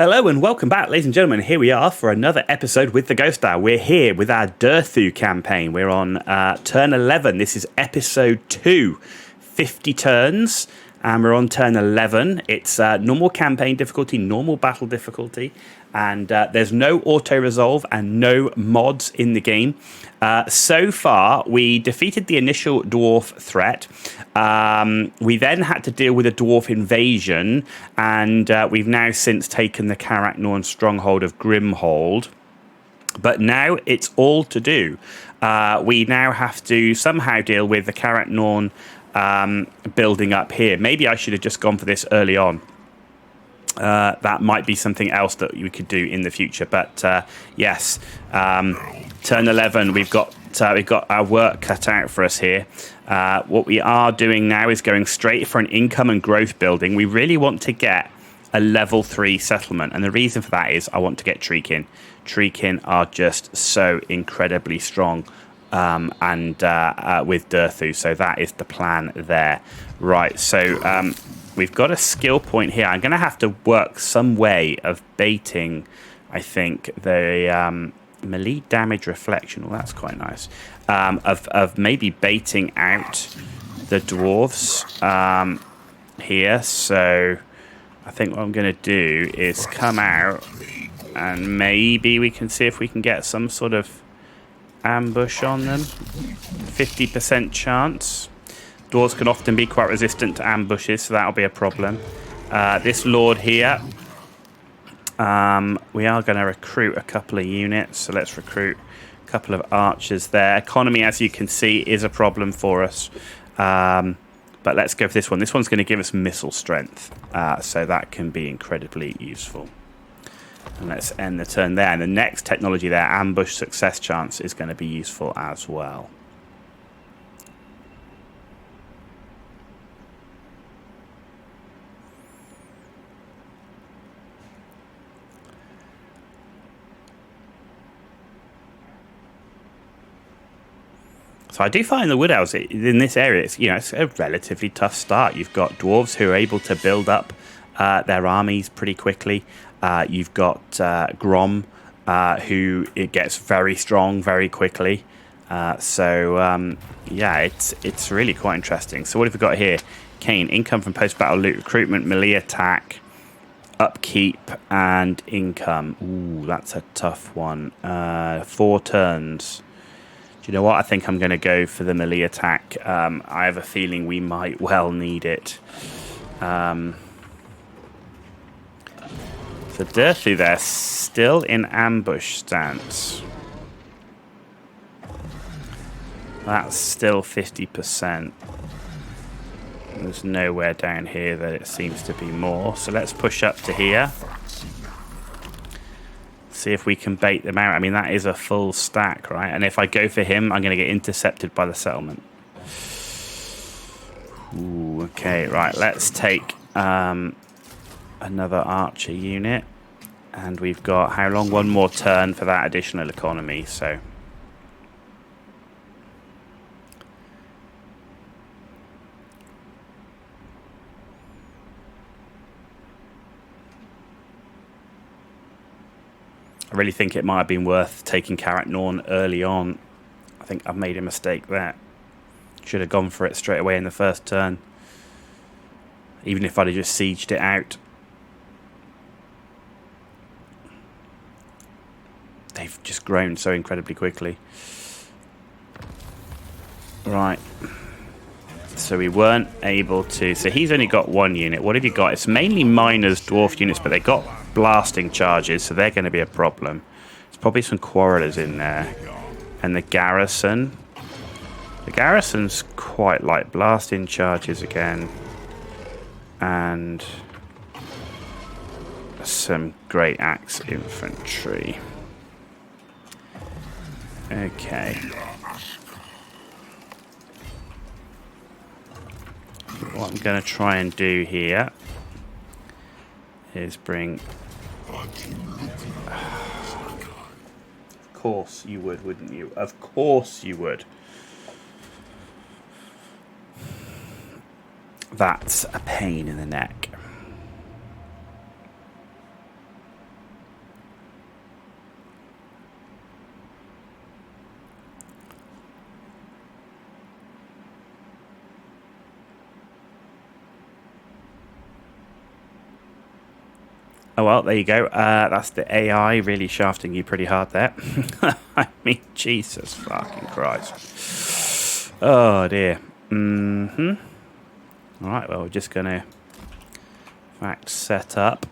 Hello and welcome back, ladies and gentlemen. Here we are for another episode with the Ghost Hour. We're here with our Durthu campaign. We're on turn 11. This is episode 2, 50 turns, and we're on turn 11. It's normal campaign difficulty, normal battle difficulty, and there's no auto-resolve and no mods in the game. So far, we defeated the initial dwarf threat. We then had to deal with a dwarf invasion, and we've now since taken the Karak-Norn stronghold of Grimhold. But now it's all to do. We now have to somehow deal with the Karak-Norn building up here. Maybe I should have just gone for this early on. That might be something else that we could do in the future. But yes, turn 11, we've got our work cut out for us here. What we are doing now is going straight for an income and growth building. We really want to get a level 3 settlement, and the reason for that is I want to get Treekin. Treekin are just so incredibly strong, and with Durthu, so that is the plan there. Right, so we've got a skill point here. I'm going to have to work some way of baiting, I think, the melee damage reflection. Well, that's quite nice. Of maybe baiting out the dwarves here. So I think what I'm going to do is come out and maybe we can see if we can get some sort of ambush on them. 50% chance. Dwarves can often be quite resistant to ambushes, so that'll be a problem. This lord here, we are going to recruit a couple of units, so let's recruit a couple of archers there. Economy, as you can see, is a problem for us, but let's go for this one. This one's going to give us missile strength, so that can be incredibly useful. And let's end the turn there. And the next technology there, ambush success chance, is going to be useful as well. So I do find the Wood Elves in this area, it's a relatively tough start. You've got dwarves who are able to build up their armies pretty quickly. You've got Grom, who it gets very strong very quickly. Yeah, it's really quite interesting. So what have we got here? Kane, income from post-battle loot, recruitment, melee attack, upkeep, and income. Ooh, that's a tough one. 4 turns. Do you know what? I think I'm going to go for the melee attack. I have a feeling we might well need it. So Durthu there, still in ambush stance. That's still 50%. There's nowhere down here that it seems to be more. So let's push up to here. See if we can bait them out. I mean, that is a full stack, right? And if I go for him, I'm going to get intercepted by the settlement. Ooh, okay, right. Let's take another archer unit. And we've got, how long? One more turn for that additional economy, so... I really think it might have been worth taking Karak-Norn early on. I think I've made a mistake there. Should have gone for it straight away in the first turn. Even if I'd have just sieged it out. They've just grown so incredibly quickly. Right. So we weren't able to... So he's only got 1 unit. What have you got? It's mainly miners, dwarf units, but they got blasting charges, so they're going to be a problem. There's probably some quarrelers in there. And the garrison. The garrison's quite light. Blasting charges again. And some great axe infantry. Okay. What I'm going to try and do here is bring... Of course you would, wouldn't you? Of course you would. That's a pain in the neck. Oh, well, there you go. That's the AI really shafting you pretty hard there. I mean, Jesus fucking Christ. Oh, dear. All right, well, we're just going to, in fact, set up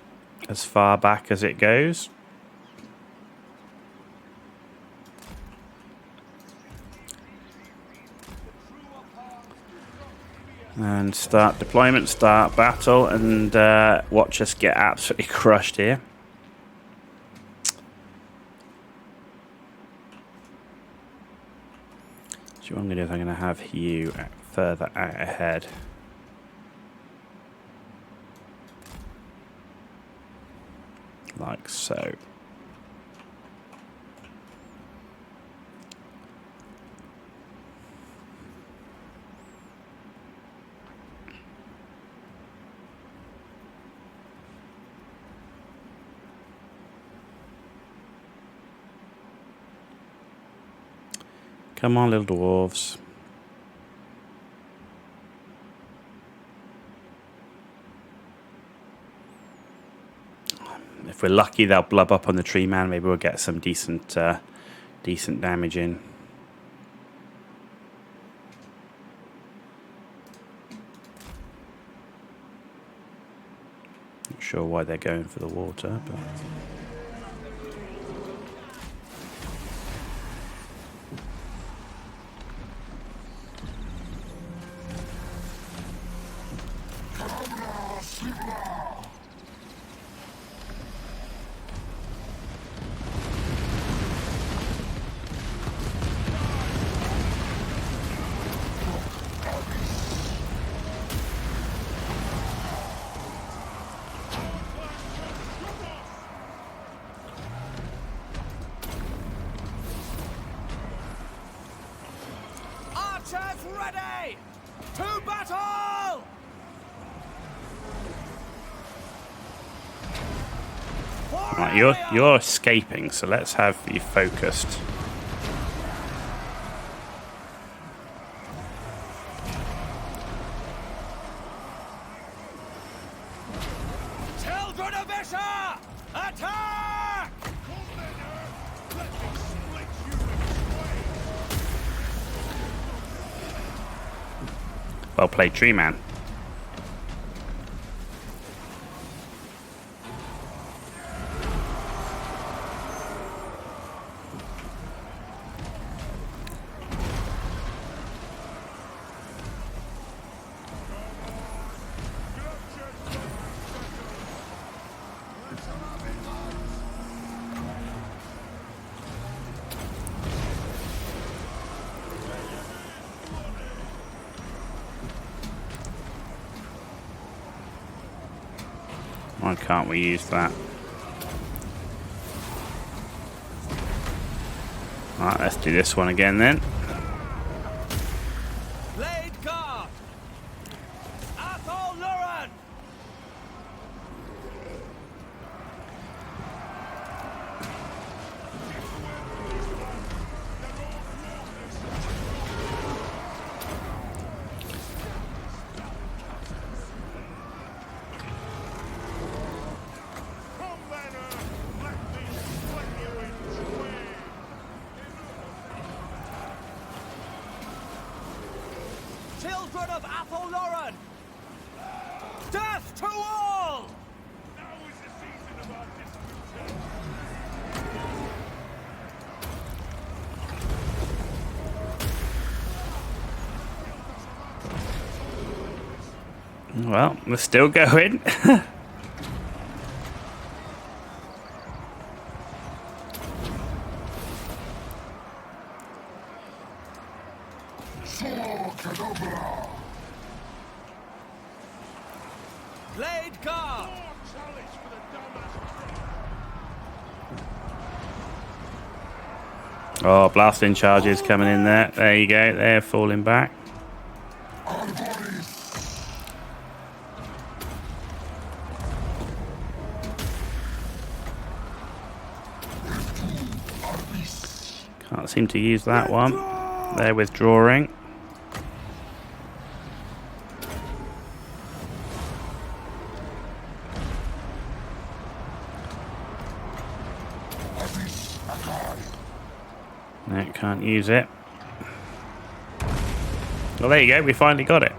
as far back as it goes. And start deployment, start battle, and watch us get absolutely crushed here. So what I'm going to do is I'm going to have you further out ahead. Like so. Come on, little dwarves. If we're lucky, they'll blub up on the tree man. Maybe we'll get some decent damage in. Not sure why they're going for the water, but. Ready! To battle! Right, you're escaping, so let's have you focused. Children of Isha! Attack! Well played, tree man. Why can't we use that? Alright, let's do this one again then. Blade guard! Athol Luran! Children of Athol Luran! Death to all! Now is the season of our distribution. Well, we're still going. Blade guard! Oh, blasting charges coming in there. There you go. They're falling back. Can't seem to use that one. They're withdrawing. No, can't use it. Well, there you go. We finally got it.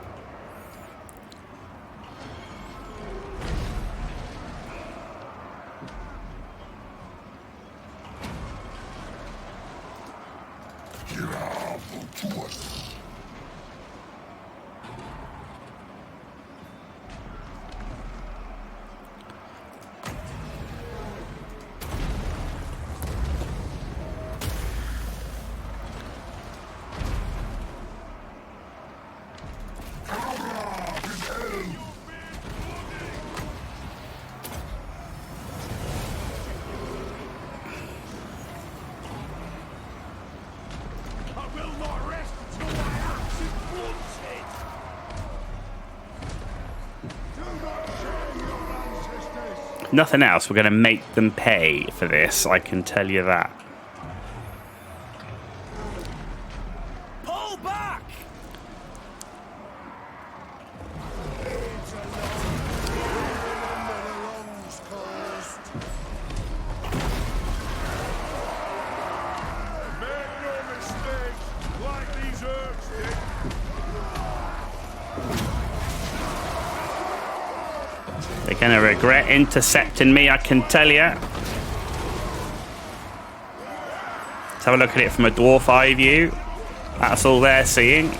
Nothing else. We're going to make them pay for this. I can tell you that. Pull back! Make no mistake, like these Elves did. They're going to regret intercepting me, I can tell you. Let's have a look at it from a dwarf eye view. That's all they're seeing.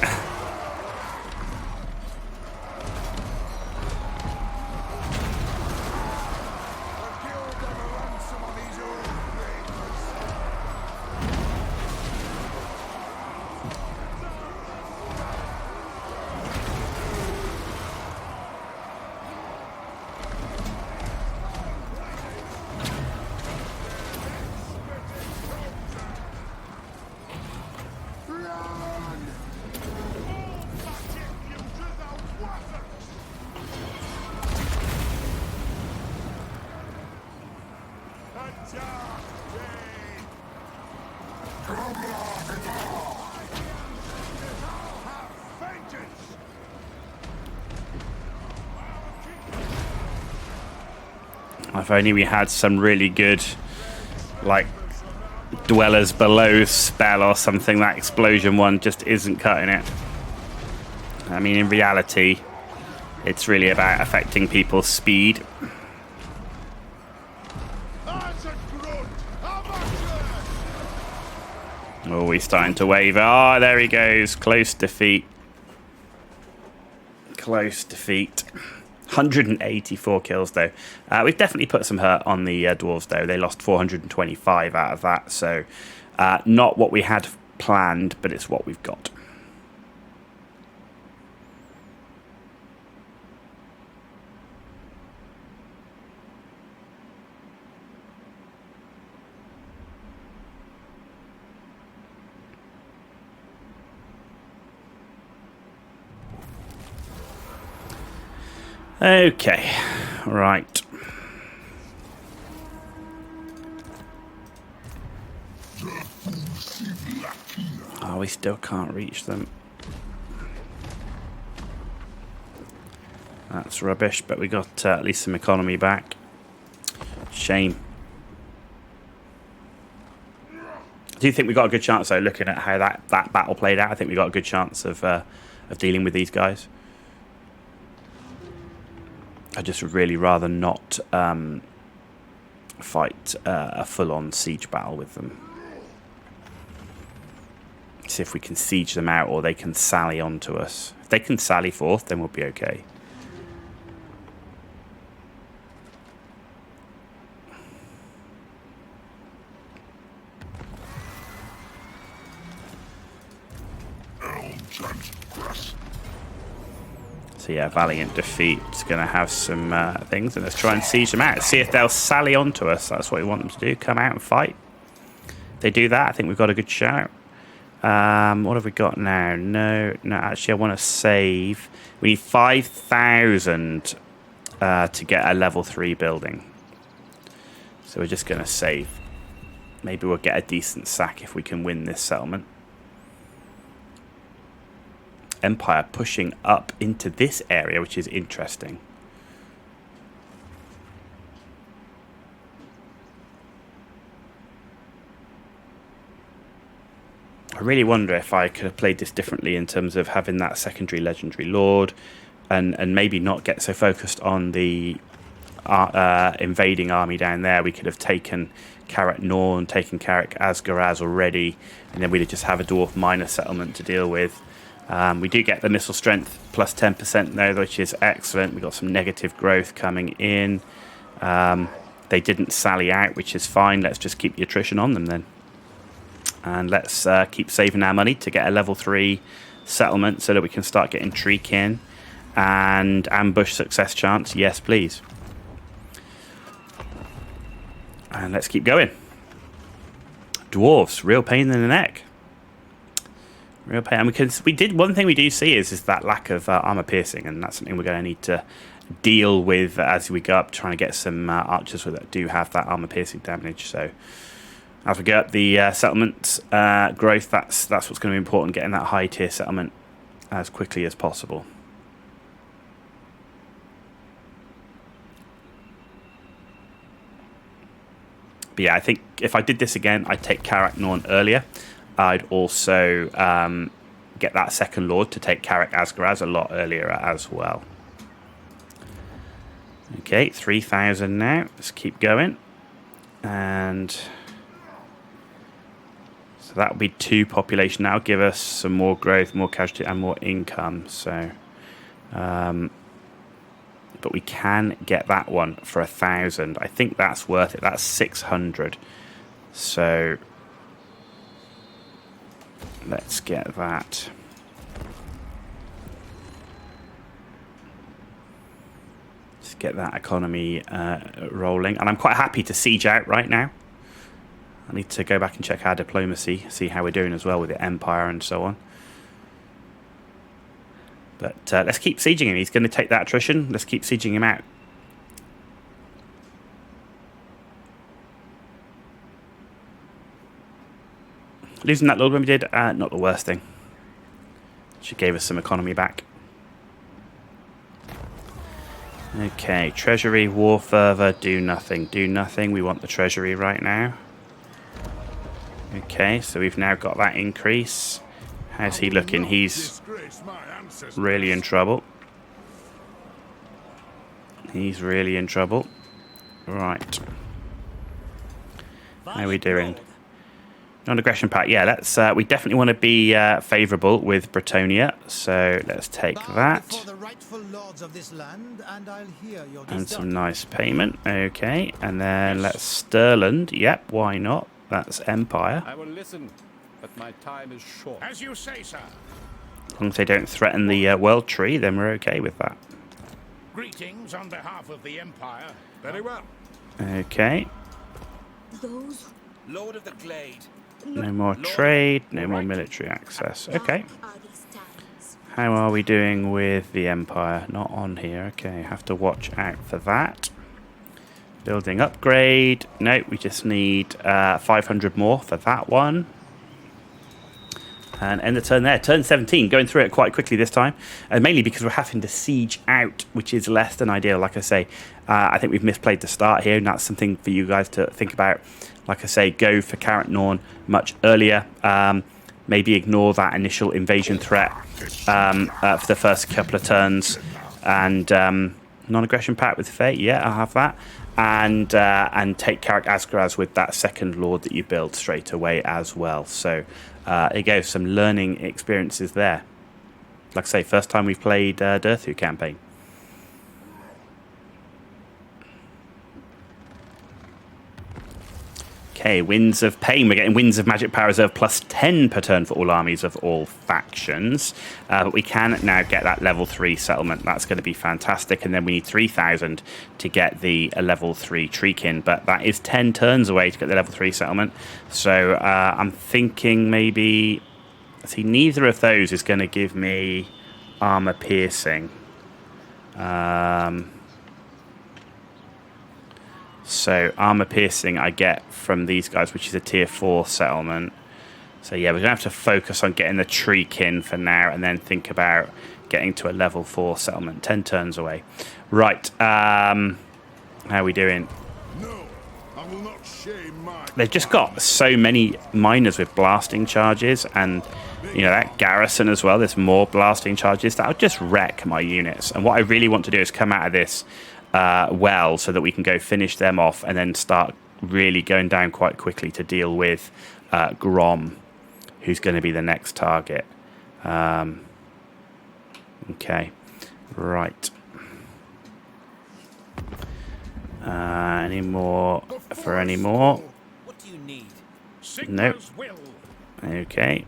If only we had some really good, like, Dwellers Below spell or something. That explosion one just isn't cutting it. I mean, in reality, it's really about affecting people's speed. Oh, he's starting to waver. Oh, there he goes. Close defeat. Close defeat. 184 kills, though. We've definitely put some hurt on the dwarves, though. They lost 425 out of that. So, not what we had planned, but it's what we've got. Okay, right. Oh, we still can't reach them. That's rubbish, but we got at least some economy back. Shame. Do you think we got a good chance, though, looking at how that battle played out? I think we got a good chance of dealing with these guys. I just would really rather not fight a full-on siege battle with them. See if we can siege them out or they can sally onto us. If they can sally forth, then we'll be okay. So yeah, valiant defeat. It's going to have some things, and let's try and siege them out. See if they'll sally onto us. That's what we want them to do. Come out and fight. If they do that, I think we've got a good shout. What have we got now? No, actually I want to save. We need 5,000 to get a level 3 building. So we're just going to save. Maybe we'll get a decent sack if we can win this settlement. Empire pushing up into this area, which is interesting. I really wonder if I could have played this differently in terms of having that secondary legendary lord, and maybe not get so focused on the invading army down there. We could have taken Karak Norn, taken Karak Asgaraz already, and then we'd just have a dwarf minor settlement to deal with. We do get the missile strength plus 10% now, which is excellent. We've got some negative growth coming in. They didn't sally out, which is fine. Let's just keep the attrition on them then. And let's keep saving our money to get a level 3 settlement so that we can start getting tree kin and ambush success chance. Yes, please. And let's keep going. Dwarves, real pain in the neck. Real pain. And one thing we do see is that lack of armor piercing, and that's something we're going to need to deal with as we go up, trying to get some archers that do have that armor piercing damage. So as we go up the settlement growth, that's what's going to be important, getting that high tier settlement as quickly as possible. But yeah, I think if I did this again, I'd take Karak Norn earlier. I'd also get that second lord to take Karak Asgaraz a lot earlier as well. Okay, 3,000 now. Let's keep going. And so that will be 2 population now. Give us some more growth, more casualty, and more income. So, but we can get that one for 1,000. I think that's worth it. That's 600. So let's get that. Let's get that economy rolling. And I'm quite happy to siege out right now. I need to go back and check our diplomacy, see how we're doing as well with the Empire and so on. But let's keep sieging him. He's going to take that attrition. Let's keep sieging him out. Losing that lord when we did, not the worst thing. She gave us some economy back. Okay, treasury, war fervor, do nothing. Do nothing. We want the treasury right now. Okay, so we've now got that increase. How's he looking? He's really in trouble. He's really in trouble. Right. How are we doing? Non-aggression pact. Yeah, let's. We definitely want to be favourable with Bretonia. So let's take that. And some nice payment. Okay, and then let's Stirland. Yep, why not? That's Empire. I will listen, but my time is short. As you say, sir. As long as they don't threaten the world tree, then we're okay with that. Greetings on behalf of the Empire. Very well. Okay. Those Lord of the Glade. No more trade, no more military access. Okay. How are we doing with the Empire? Not on here. Okay, have to watch out for that. Building upgrade. No, we just need 500 more for that one. And end the turn there. Turn 17, going through it quite quickly this time. Mainly because we're having to siege out, which is less than ideal. Like I say, I think we've misplayed the start here, and that's something for you guys to think about. Like I say, go for Karak Norn much earlier. Maybe ignore that initial invasion threat for the first couple of turns. And non-aggression pact with Fate, yeah, I'll have that. And take Karak Asgaraz with that second lord that you build straight away as well. So there you go, some learning experiences there. Like I say, first time we've played Durthu campaign. Okay, Winds of Pain. We're getting Winds of Magic Power Reserve plus 10 per turn for all armies of all factions. But we can now get that level 3 settlement. That's going to be fantastic. And then we need 3,000 to get the level 3 Treekin. But that is 10 turns away to get the level 3 settlement. So I'm thinking maybe... See, neither of those is going to give me armor piercing. So armor piercing I get from these guys, which is a tier 4 settlement. So yeah, we're going to have to focus on getting the Treekin for now and then think about getting to a level 4 settlement. 10 turns away. Right. How are we doing? No, I will not shame my They've just got so many miners with blasting charges, and you know that garrison as well. There's more blasting charges that'll just wreck my units. And what I really want to do is come out of this well, so that we can go finish them off and then start really going down quite quickly to deal with Grom, who's going to be the next target. Okay, right. Any more for any more? What do you need? Nope. Sigma's will. Okay.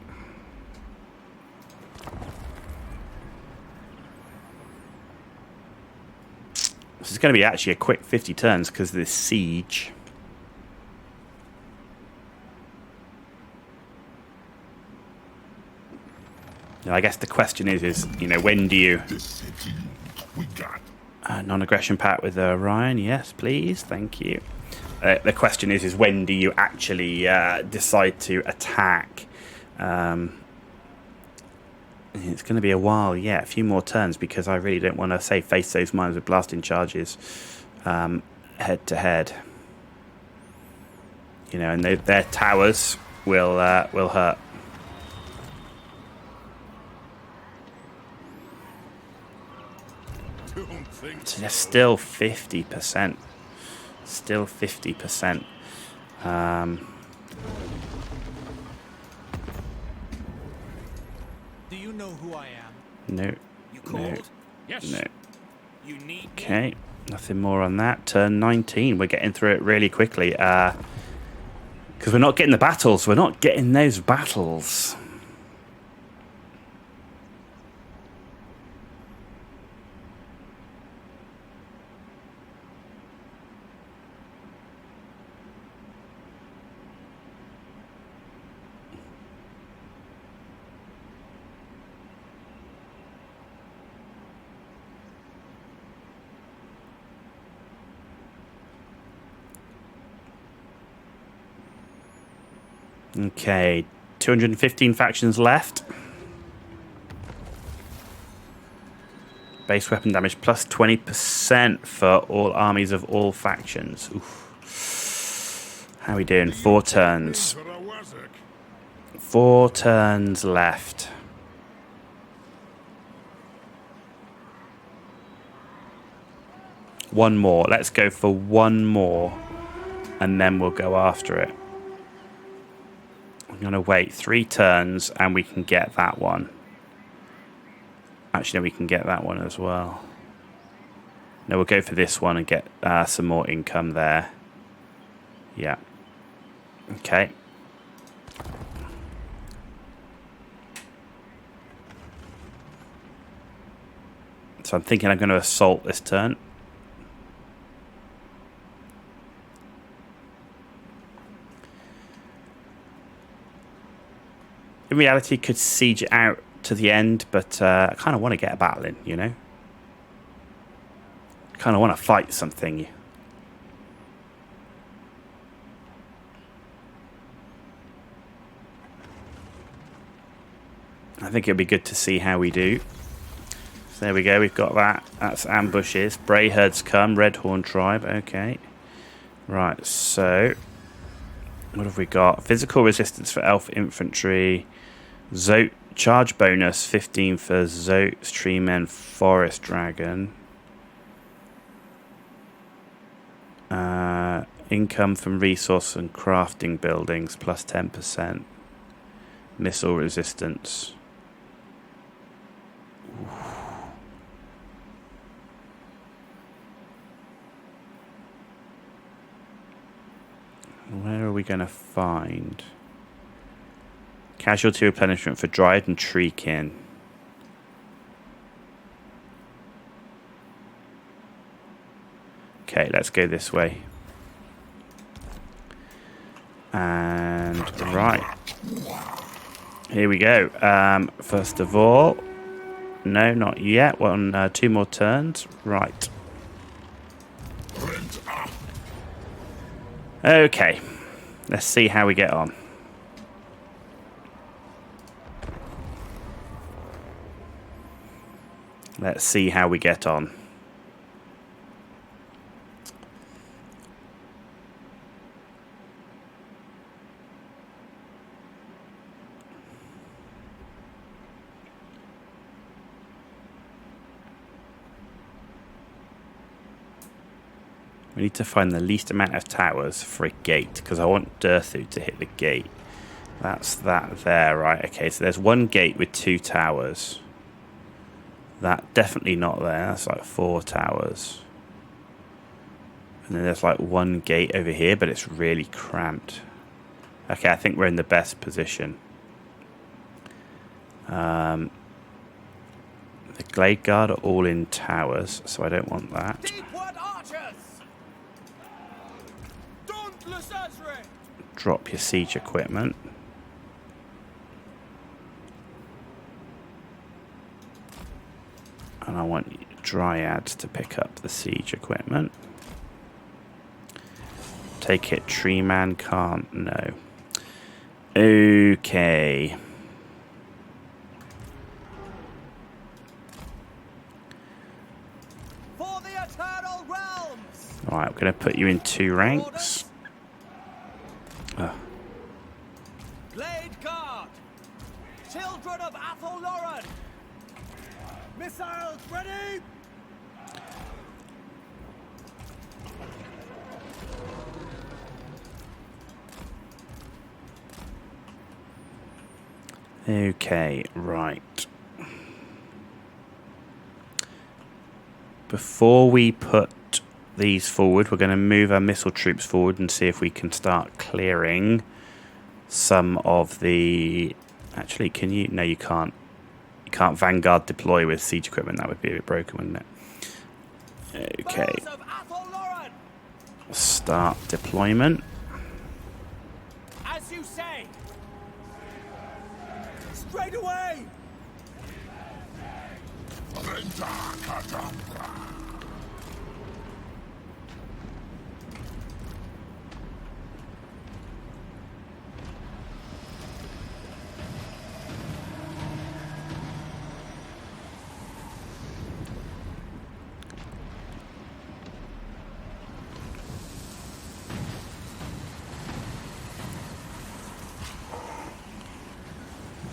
This is going to be actually a quick 50 turns because of this siege. Now, I guess the question is, you know, when do you... the city. We got non-aggression pact with Orion, yes, please, thank you. The question is when do you actually decide to attack? It's going to be a while, yeah, a few more turns, because I really don't want to, say, face those mines with blasting charges head to head. You know, and their towers will hurt. So they're still 50%. Still 50%. Do you know who I am? No. You called? No. Yes. No. You need me? Okay. Nothing more on that. Turn 19. We're getting through it really quickly. Because we're not getting the battles. We're not getting those battles. Okay, 215 factions left. Base weapon damage plus 20% for all armies of all factions. Oof. How are we doing? 4 turns. 4 turns left. One more. Let's go for one more, and then we'll go after it. I'm going to wait 3 turns and we can get that one. Actually, no, we can get that one as well. No, we'll go for this one and get some more income there. Yeah. Okay. So I'm thinking I'm going to assault this turn. In reality, could siege it out to the end, but I kind of want to get a battle in, you know? Kind of want to fight something. I think it'd be good to see how we do. So there we go, we've got that. That's ambushes. Bray herds come, Redhorn tribe, okay. Right, so what have we got? Physical resistance for elf infantry. Zote charge bonus 15 for Zote, Streamen, Forest Dragon. Income from resource and crafting buildings plus 10%. Missile resistance. Where are we going to find casualty replenishment for Dryad and Treekin? Okay, let's go this way. And right, here we go. First of all, no, not yet. 2 more turns. Right. Okay, let's see how we get on. Let's see how we get on. We need to find the least amount of towers for a gate, because I want Durthu to hit the gate. That's that there, right? Okay, so there's one gate with 2 towers. That definitely not there. That's like 4 towers. And then there's like one gate over here, but it's really cramped. Okay, I think we're in the best position. The Glade Guard are all in towers, so I don't want that. Deepwood archers! Dauntless Ezra! Drop your siege equipment. And I want Dryads to pick up the siege equipment. Take it, Tree Man can't, no. Okay. For the Eternal Realms! Alright, I'm going to put you in 2 ranks. Blade Guard! Children of Athel-Loren! Missiles ready! Okay, right. Before we put these forward, we're going to move our missile troops forward and see if we can start clearing some of the... Actually, can you... No, you can't. You can't Vanguard deploy with siege equipment. That would be a bit broken, wouldn't it? Okay. Foes of Athel-Loren! Start deployment. As you say! Straight away!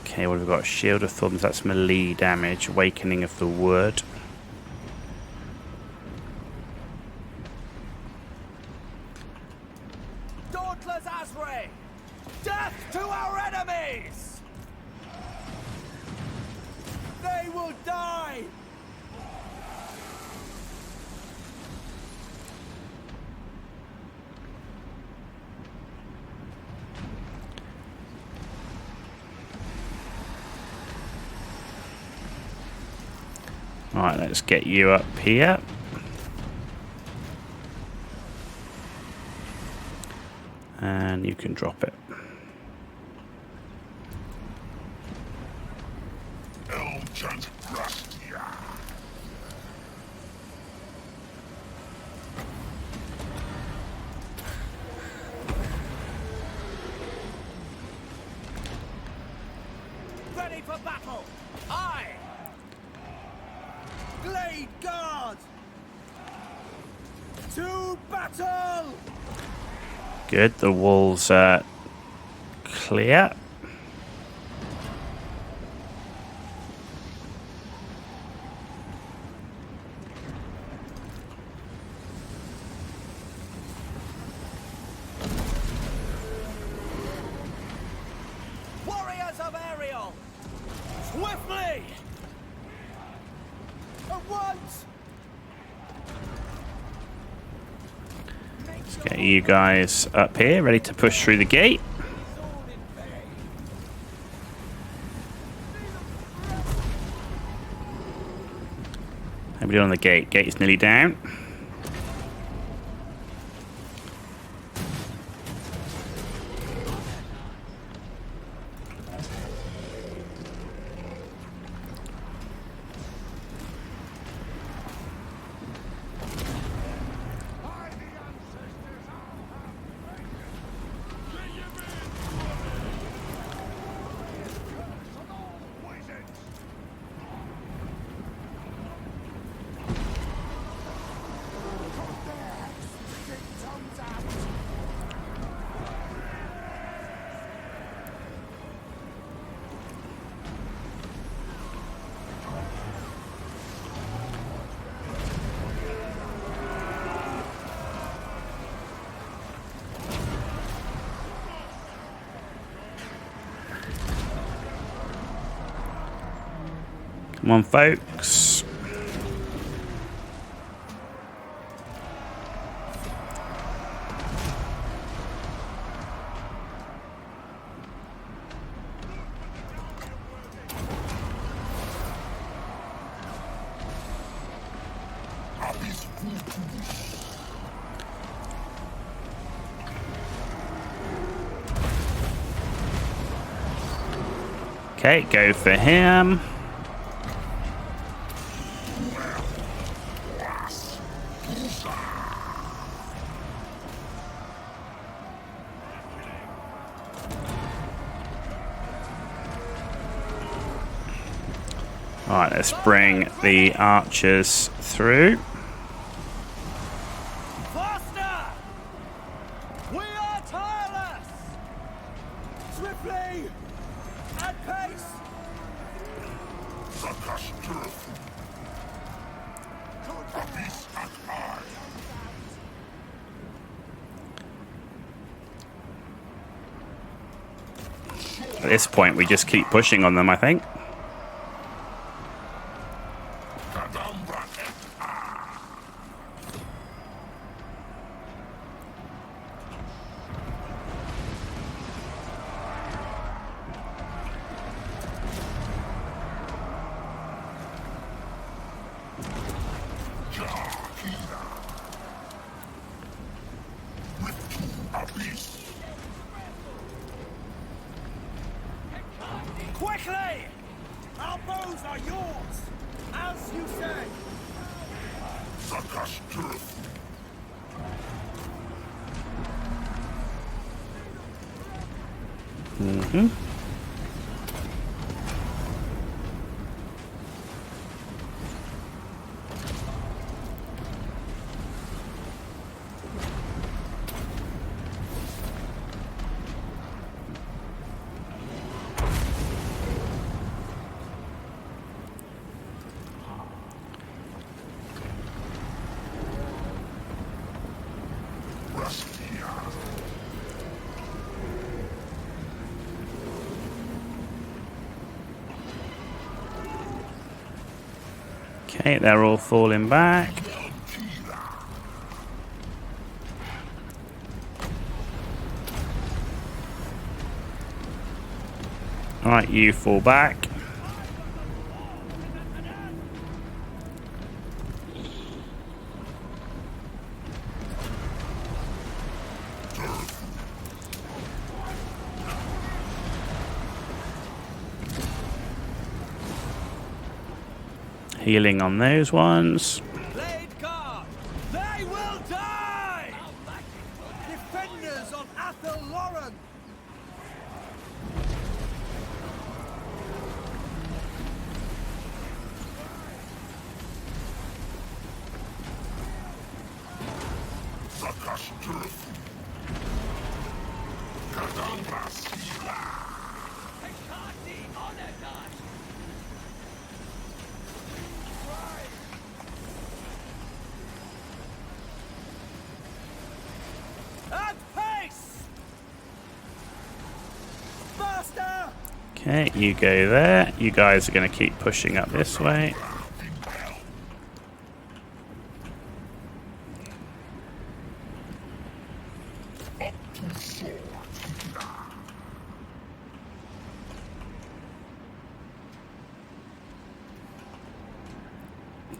Okay, what have we got? Shield of Thumbs, that's melee damage. Awakening of the Wood. Dauntless Azray! Death to our enemies! They will die! Alright, let's get you up here. And you can drop it. Elves Rustia. Ready for battle! Aye! Glade Guard! To battle! Good, the walls are clear. Warriors of Ariel! Swiftly! At once! Let's get you guys up here, ready to push through the gate. Everybody on the gate. Gate is nearly down. Come on, folks. Okay, go for him. Alright, let's bring the archers through. Faster! We are tireless! Swiftly! At pace! Durthu. Peace at high. At this point, we just keep pushing on them, I think. Quickly! Our bows are yours! As you say! Durthu. Okay, they're all falling back. Alright, you fall back. Healing on those ones. Blade guard! They will die! Defenders of Athel Loren! At pace! Faster! Okay, you go there. You guys are going to keep pushing up this way.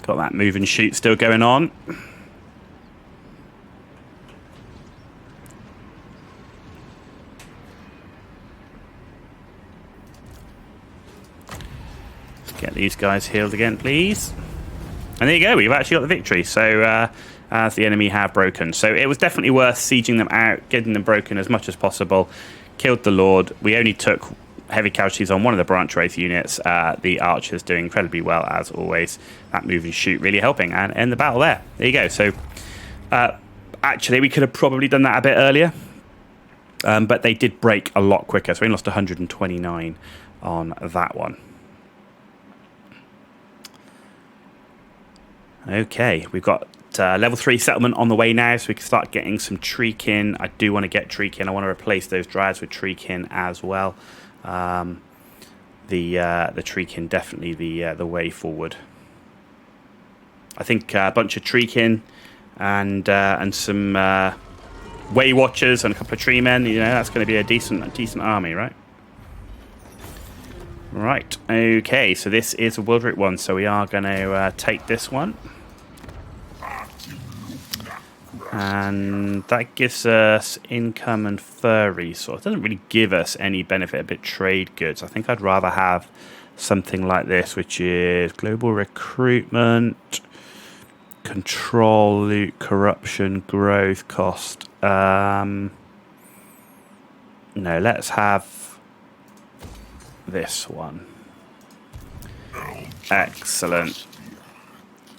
Got that move and shoot still going on. Let's get these guys healed again, please. And there you go, we've actually got the victory. So, as the enemy have broken. So it was definitely worth sieging them out, getting them broken as much as possible. Killed the Lord. We only took heavy casualties on one of the branch wraith units. The archers doing incredibly well, as always. That move and shoot really helping and end the battle there. There you go. So, actually, we could have probably done that a bit earlier. But they did break a lot quicker. So we lost 129 on that one. Okay, we've got level 3 settlement on the way now, so we can start getting some Treekin. I do want to get Treekin. I want to replace those Dryads with Treekin as well. the Treekin definitely the way forward. I think a bunch of Treekin and some Way Watchers and a couple of Tree Men. You know, that's going to be a decent army, right? Right. Okay. So this is a Wildrick one. So we are going to take this one. And that gives us income and fur resource. It doesn't really give us any benefit, a bit trade goods. I think I'd rather have something like this, which is global recruitment, control, loot, corruption, growth, cost. No, let's have this one. Excellent.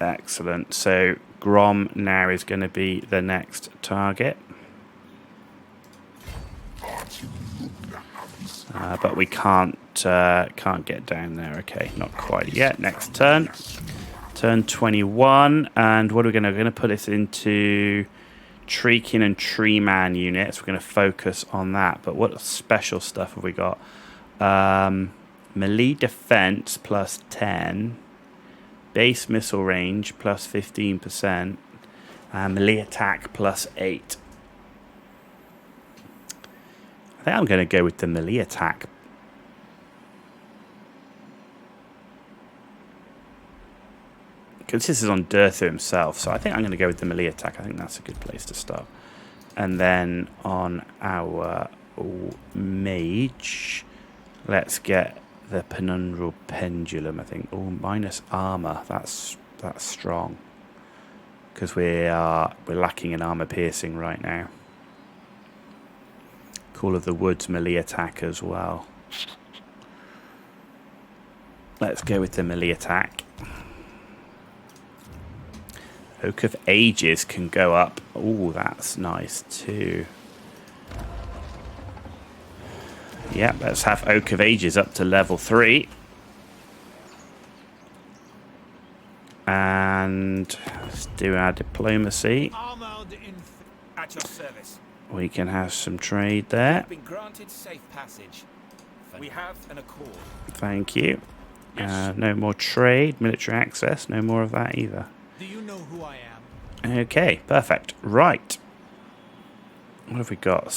Excellent. So Grom now is going to be the next target. But we can't get down there. Okay, not quite yet. Next turn. Turn 21. And what are we going to... We're going to put this into Treekin and Tree Man units. We're going to focus on that. But what special stuff have we got? Melee defense plus 10. Base missile range plus 15%. Melee attack plus 8. I think I'm going to go with the melee attack. Because this is on Durthu himself, so I think I'm going to go with the melee attack. I think that's a good place to start. And then on our mage, let's get the Penumbral Pendulum, I think. Oh, minus armor. That's strong. Because we're lacking in armor piercing right now. Call of the Woods melee attack as well. Let's go with the melee attack. Oak of Ages can go up. Oh, that's nice too. Yeah, let's have Oak of Ages up to level 3. And let's do our diplomacy. At your service. We can have some trade there. Been granted safe passage. We have an accord. Thank you. Yes. No more trade, military access, no more of that either. Do you know who I am? Okay, perfect. Right. What have we got?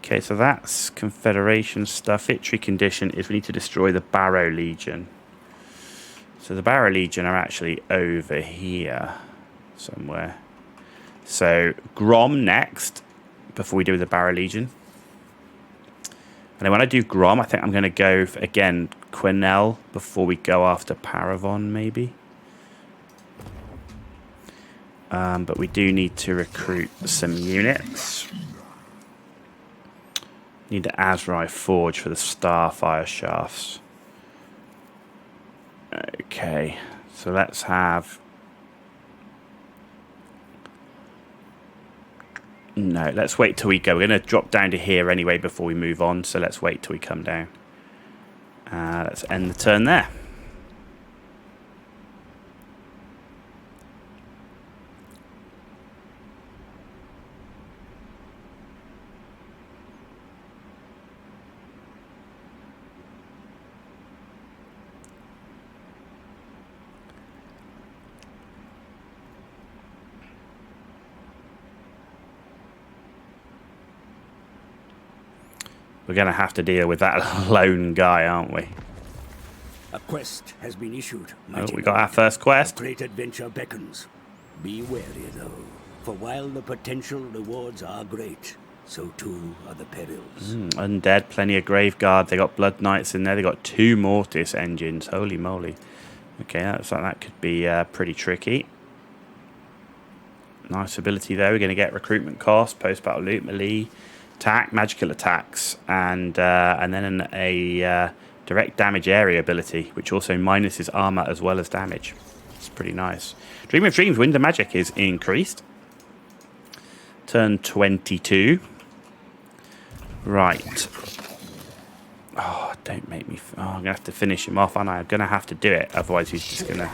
Okay, so that's Confederation stuff. Victory condition is we need to destroy the Barrow Legion. So the Barrow Legion are actually over here somewhere. So Grom next, before we do the Barrow Legion. And then when I do Grom, I think I'm going to go, again, Quenelle before we go after Paravon, maybe. But we do need to recruit some units. Need the Azrai Forge for the Starfire Shafts. Okay, so let's have... No, let's wait till we go. We're going to drop down to here anyway before we move on, so let's wait till we come down. Let's end the turn there. We're going to have to deal with that lone guy, aren't we? A quest has been issued. Oh, we got our first quest. A great adventure beckons. Be wary, though, for while the potential rewards are great, so too are the perils. Undead, plenty of Graveguard. They got Blood Knights in there. They got 2 Mortis engines. Holy moly. Okay, that's like that could be pretty tricky. Nice ability there. We're going to get recruitment cost, post-battle loot, melee attack, magical attacks, and then a direct damage area ability, which also minuses armor as well as damage. It's pretty nice. Dream of Dreams, Wind of Magic is increased. Turn 22. Right. Oh, don't make me... Oh, I'm going to have to finish him off, aren't I? I'm going to have to do it, otherwise he's just going to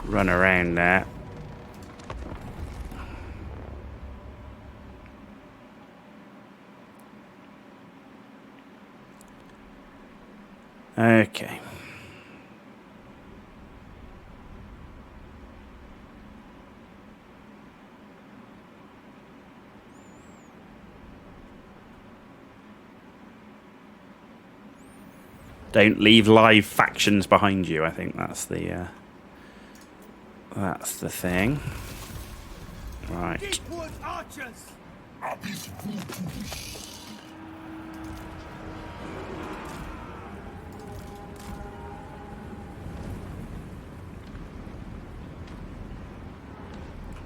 run around there. Okay. Don't leave live factions behind you. I think that's the thing. Right. Deepwood archers! Abyss Vultus.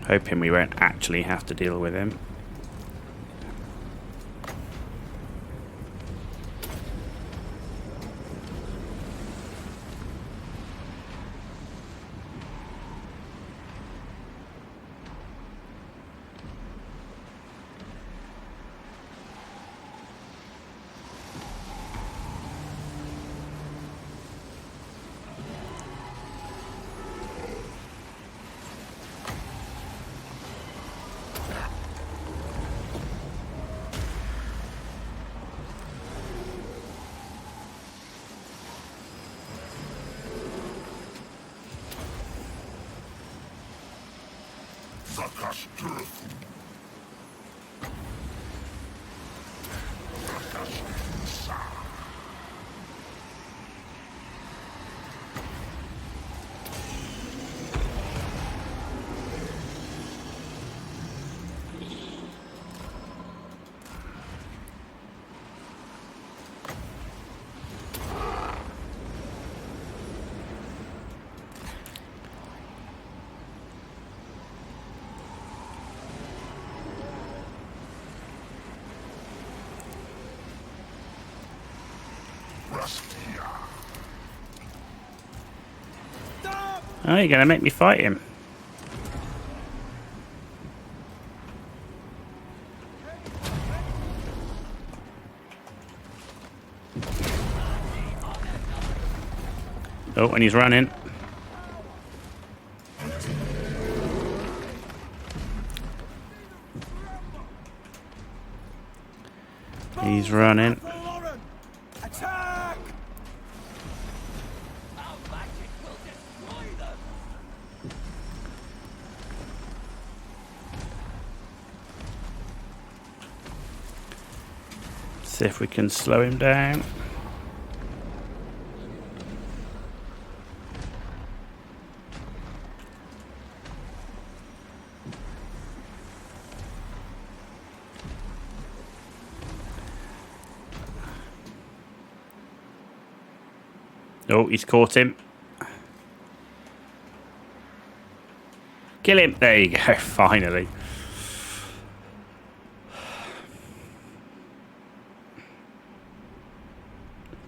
Hoping we won't actually have to deal with him. Durthu. Oh, you're going to make me fight him. Oh, and he's running. He's running. Attack! See if we can slow him down. Oh, he's caught him. Kill him. There you go, finally.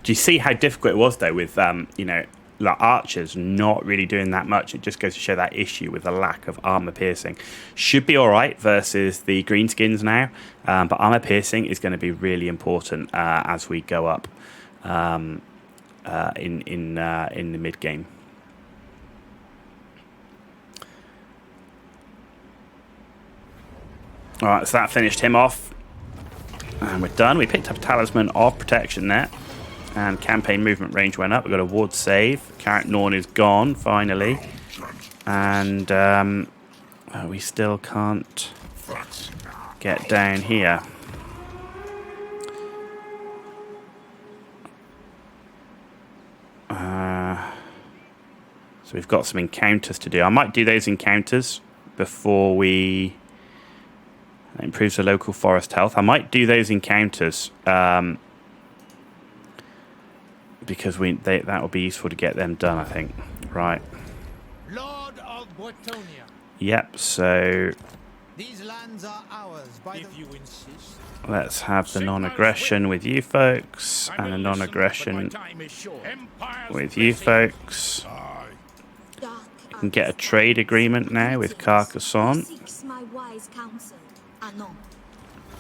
Do you see how difficult it was, though, with, you know, like archers not really doing that much? It just goes to show that issue with the lack of armor piercing. Should be all right versus the greenskins now, but armor piercing is going to be really important as we go up in the mid game. All right, so that finished him off, and we're done. We picked up a talisman of protection there, and campaign movement range went up. We got a ward save. Carrot Norn is gone finally, and we still can't get down here. So we've got some encounters to do. I might do those encounters before we... That improves the local forest health. I might do those encounters because that will be useful to get them done, I think. Right. Lord of Bretonia. Yep, so These lands are ours if you insist. let's have the non-aggression with you folks and a non-aggression with you folks. We can get a trade agreement now with Carcassonne.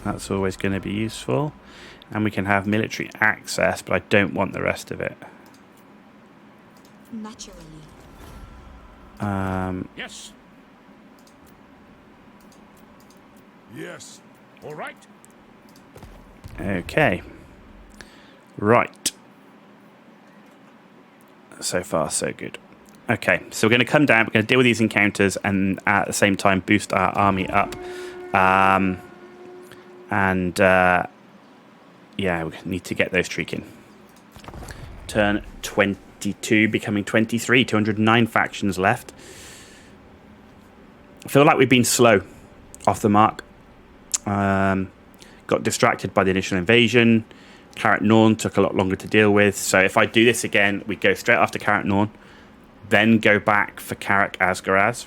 That's always going to be useful. And we can have military access, but I don't want the rest of it. Naturally. Yes. Yes. All right. Okay. Right. So far, so good. Okay, so we're going to come down. We're going to deal with these encounters and at the same time boost our army up. Yeah, we need to get those streaking. Turn 22, becoming 23. 209 factions left. I feel like we've been slow off the mark. Got distracted by the initial invasion. Carrot Norn took a lot longer to deal with. So if I do this again, we go straight after Carrot Norn, then go back for Carrick Asgaraz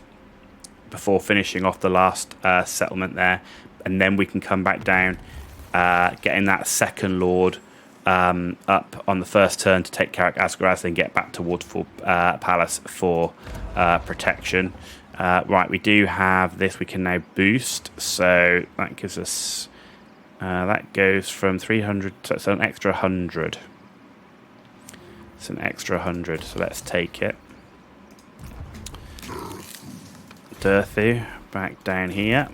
before finishing off the last settlement there. And then we can come back down, getting that second Lord up on the first turn to take Carrick Asgaraz, then get back to Waterfall Palace for protection. Right, we do have this. We can now boost. So that gives us... that goes from 300, so it's an extra 100. It's an extra 100, so let's take it. Durthu, back down here.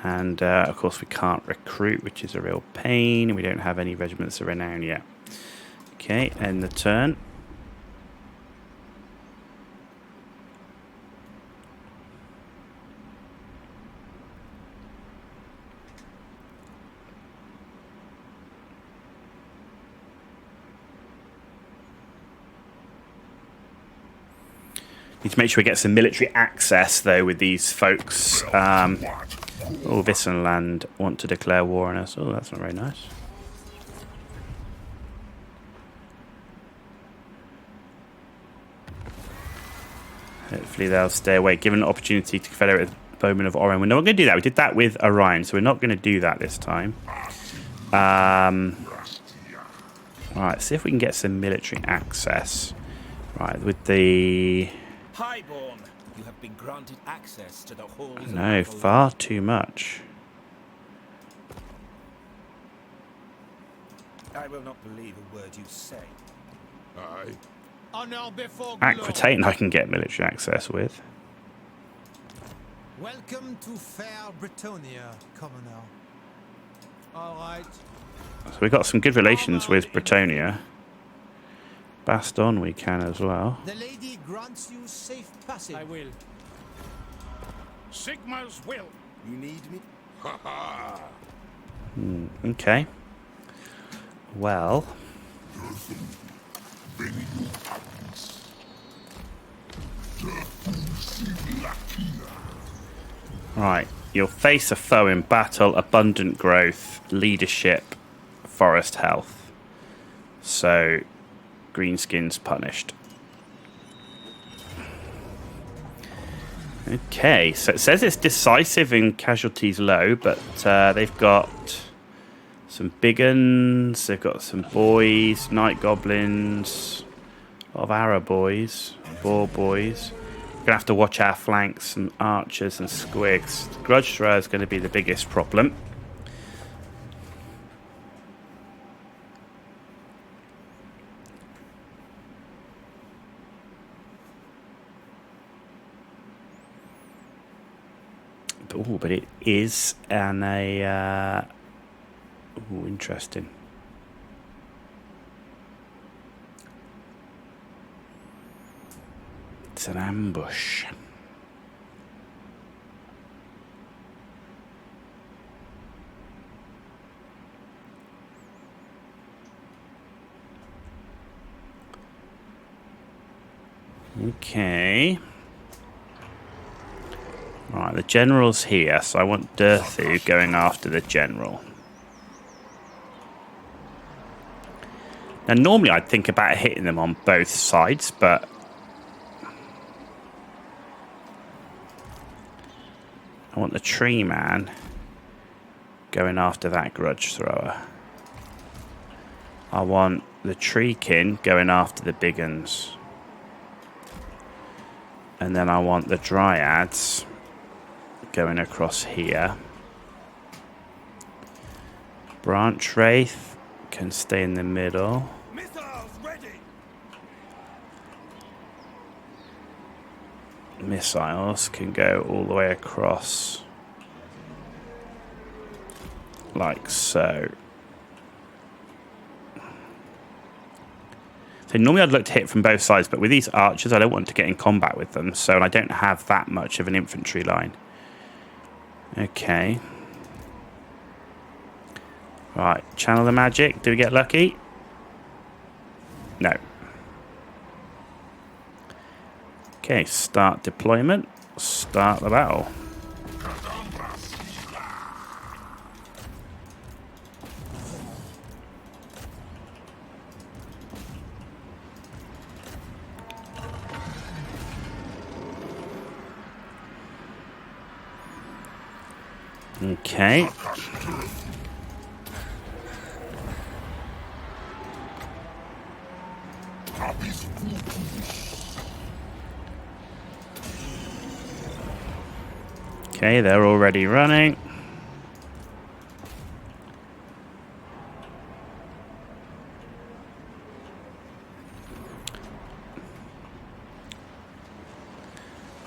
And, of course, we can't recruit, which is a real pain. We don't have any regiments of renown yet. Okay, end the turn. Need to make sure we get some military access, though, with these folks. Oh, Vissenland want to declare war on us. Oh, that's not very nice. Hopefully they'll stay away, given an opportunity to confederate with Bowmen of Orion. We're not going to do that. We did that with Orion, so we're not going to do that this time. Alright, see if we can get some military access. Right, with the... Highborn, you have been granted access to the halls. No, far too much. I will not believe a word you say. Aye. Honor before Aquitaine I can get military access with. Welcome to fair Bretonia, commoner. All right. So we've got some good relations with Bretonia. Baston we can as well. The lady grants you safe passage. I will. Sigmar's will. You need me? Ha ha. Okay. Well. Right. You'll face a foe in battle, abundant growth, leadership, forest health. So, Greenskin's punished. Okay, so it says it's decisive and casualties low, but they've got some big uns, they've got some boys, night goblins, a lot of arrow boys, boar boys. We're going to have to watch our flanks, some archers and squigs. The grudge thrower is going to be the biggest problem. Oh, but it is interesting. It's an ambush. Okay. Right, the general's here, so I want Durthu going after the general. Now, normally I'd think about hitting them on both sides, but I want the tree man going after that grudge thrower. I want the treekin going after the big uns. And then I want the dryads going across here. Branch Wraith can stay in the middle. Missiles ready. Missiles can go all the way across. Like so. So normally I'd look to hit from both sides, but with these archers, I don't want to get in combat with them, so I don't have that much of an infantry line. Okay. Right, channel the magic. Do we get lucky? No. Okay, start deployment. Start the battle. Okay. Okay, they're already running.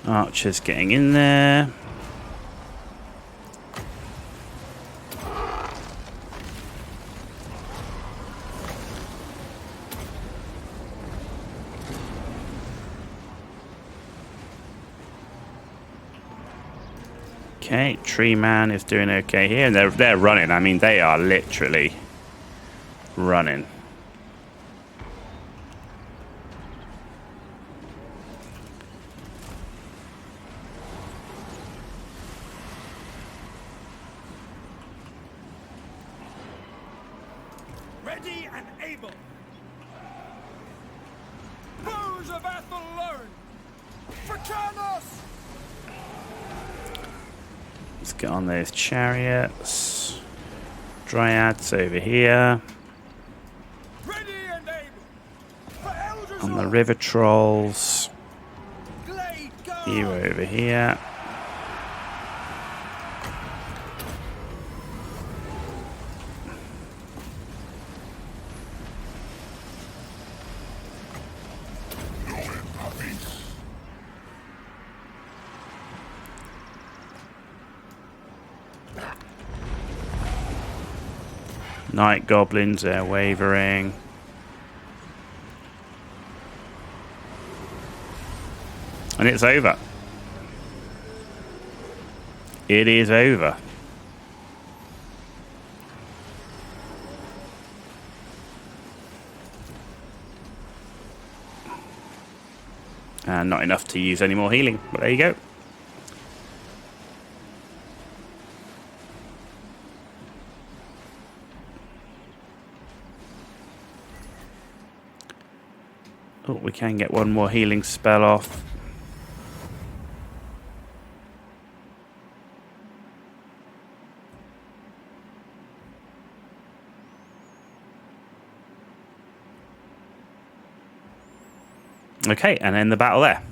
Archers getting in there. Okay, Tree Man is doing okay here, and they're running. I mean, they are literally running. Ready and able. Bows of Athelloren. Fraternus! Let's get on those chariots. Dryads over here. Ready and able. For elders On the all. river trolls. Glade guard. You over here. Night goblins, they're wavering. And it's over. It is over. And not enough to use any more healing, but there you go. Oh, we can get one more healing spell off. Okay, and end the battle there.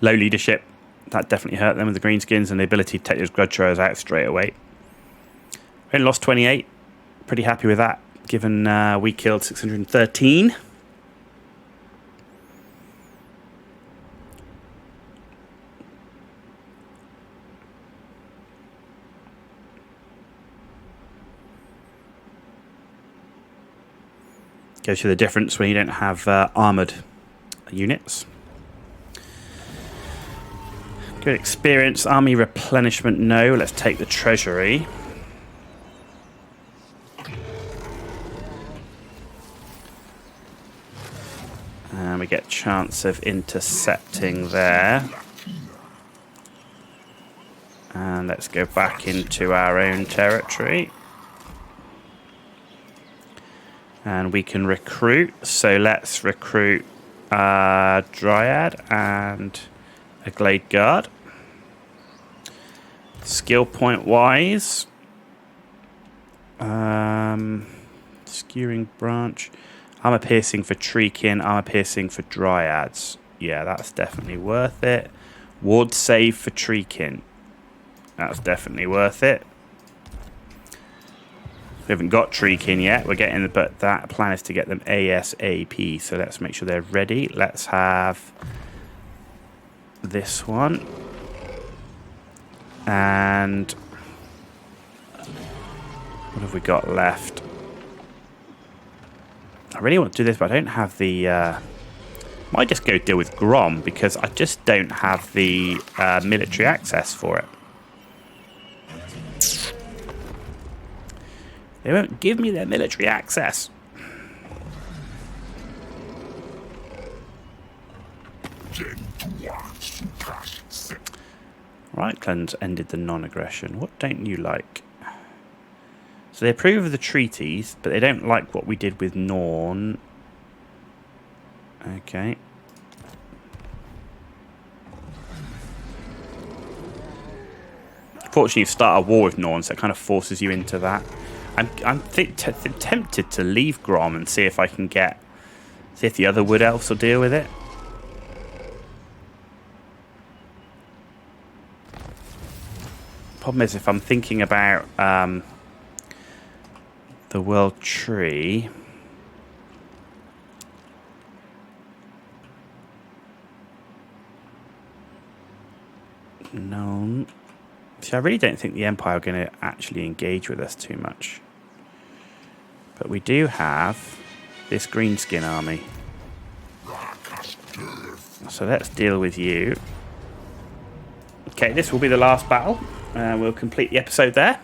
Low leadership. That definitely hurt them with the greenskins, and the ability to take those grudge throwers out straight away. We only lost 28. Pretty happy with that, given we killed 613. Goes to the difference when you don't have armoured units. Good experience. Army replenishment, no. Let's take the treasury. And we get chance of intercepting there. And let's go back into our own territory. And we can recruit. So let's recruit a Dryad and a Glade Guard. Skill point wise. Skewering branch. Armor piercing for Treekin, armor piercing for Dryads. Yeah, that's definitely worth it. Ward save for Treekin. That's definitely worth it. We haven't got Treekin yet. We're getting, but that plan is to get them ASAP. So let's make sure they're ready. Let's have this one. And what have we got left? really want to do this, but I don't have the... might just go deal with Grom, because I just don't have the military access for it. They won't give me their military access. Reichland's ended the non-aggression. What don't you like? So they approve of the treaties, but they don't like what we did with Norn. Okay. Fortunately, you start a war with Norn, so it kind of forces you into that. I'm tempted to leave Grom and see if I can see if the other Wood Elves will deal with it. Problem is, if I'm thinking about the World Tree, no. See, I really don't think the Empire are going to actually engage with us too much. But we do have this greenskin army. So let's deal with you. Okay, this will be the last battle. We'll complete the episode there.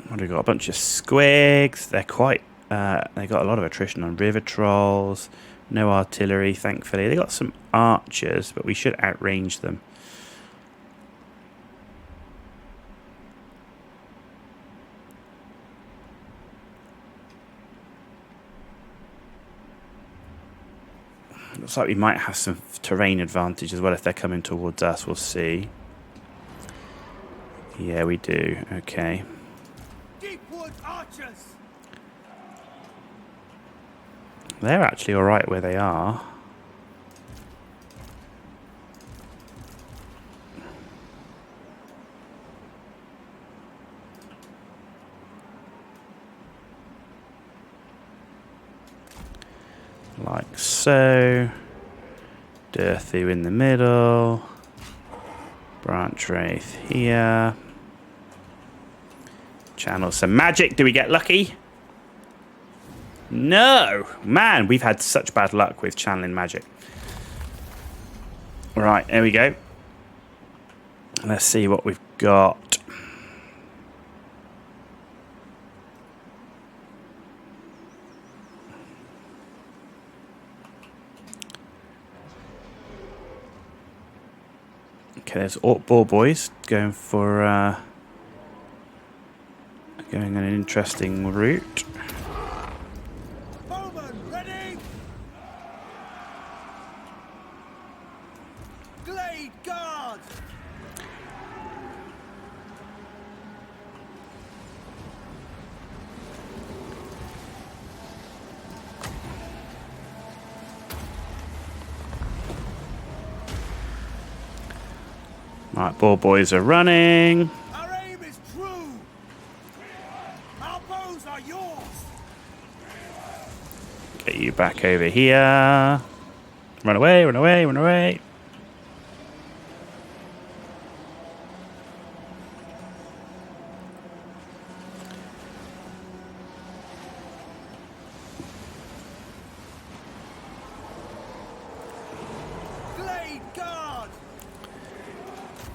What have we got? A bunch of squigs. They're quite... they got a lot of attrition on river trolls. No artillery, thankfully. They got some archers, but we should outrange them. Looks like we might have some terrain advantage as well if they're coming towards us. We'll see. Yeah, we do. Okay. Deepwood archers. They're actually alright where they are. Like so. Durthu in the middle. Branch Wraith here. Channel some magic. Do we get lucky? No! Man, we've had such bad luck with channeling magic. Right, there we go. Let's see what we've got. Okay, there's Orc Ball Boys going for going on an interesting route. Bowman, ready. Glade guard. Right, Ball Boys are running. Our aim is true. Our bows are yours. Get you back over here. Run away, run away, run away. Glade guard.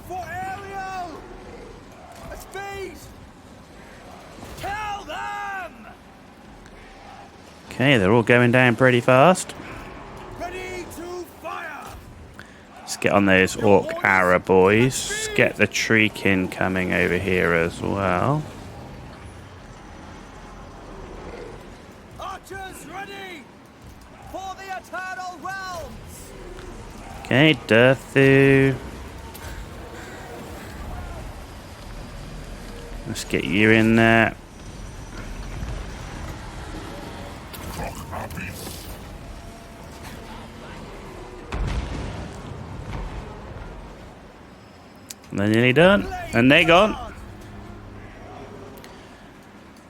For Ariel. A speed. Kill them. Okay, they're all going down pretty fast. Ready to fire. Let's get on those Orc Arrow boys. Let's get the Treekin coming over here as well. Archers ready for the eternal realms. Okay, Durthu. Let's get you in there. They're nearly done. And they're gone.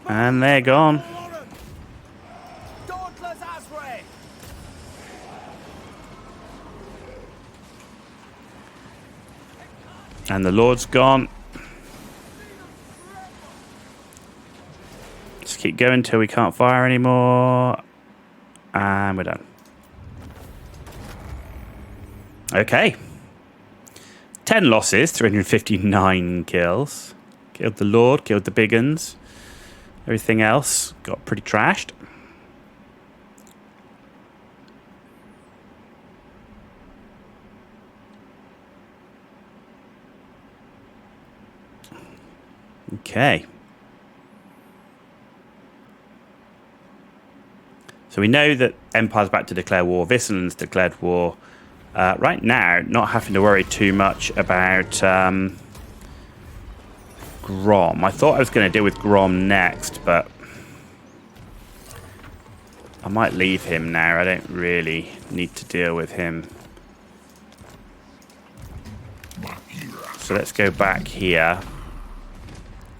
And they're gone. Dauntless Asray. And the Lord's gone. keep going until we can't fire anymore. And we're done. Okay. 10 losses, 359 kills. Killed the Lord, killed the big uns. Everything else got pretty trashed. Okay. So we know that Empire's about to declare war. Visseland's declared war. Right now, not having to worry too much about Grom. I thought I was going to deal with Grom next, but I might leave him now. I don't really need to deal with him. So let's go back here.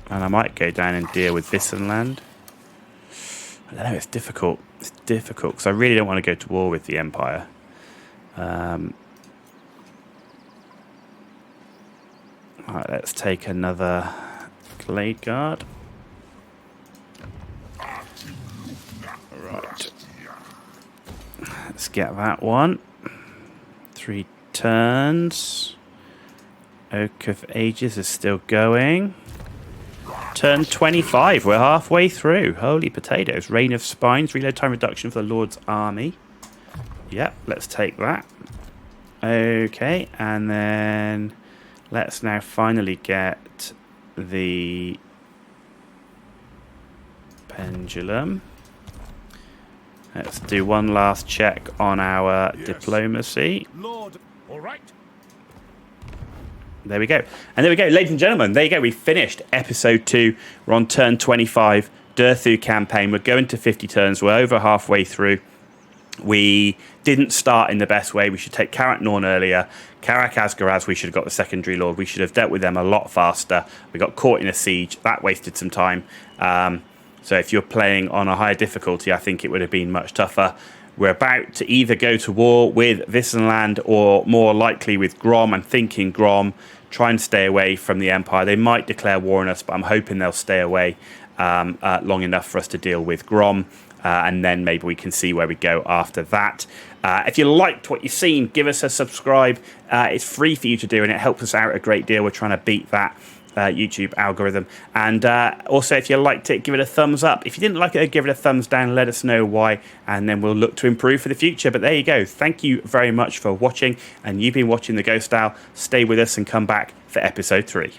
And I might go down and deal with Vissenland. I don't know, it's difficult. It's difficult, because I really don't want to go to war with the Empire. Alright, let's take another Glade Guard. Right. Let's get that one. 3 turns. Oak of Ages is still going. Turn 25. We're halfway through. Holy potatoes. Rain of Spines. Reload time reduction for the Lord's army. Yep, let's take that. Okay, and then let's now finally get the Pendulum. Let's do one last check on our diplomacy. Lord, all right. There we go. And there we go, ladies and gentlemen. There you go. We finished episode 2. We're on turn 25, Durthu campaign. We're going to 50 turns. We're over halfway through. We didn't start in the best way. We should take Karak Norn earlier. Karak Asgaraz, we should have got the secondary lord. We should have dealt with them a lot faster. We got caught in a siege. That wasted some time. So if you're playing on a higher difficulty, I think it would have been much tougher. We're about to either go to war with Vissenland or more likely with Grom. I'm thinking Grom. Try and stay away from the Empire. They might declare war on us, but I'm hoping they'll stay away long enough for us to deal with Grom. And then maybe we can see where we go after that. If you liked what you've seen, give us a subscribe. It's free for you to do, and it helps us out a great deal. We're trying to beat that YouTube algorithm. And also, if you liked it, give it a thumbs up. If you didn't like it, give it a thumbs down. Let us know why, and then we'll look to improve for the future. But there you go. Thank you very much for watching, and you've been watching The Ghost Owl. Stay with us and come back for episode 3.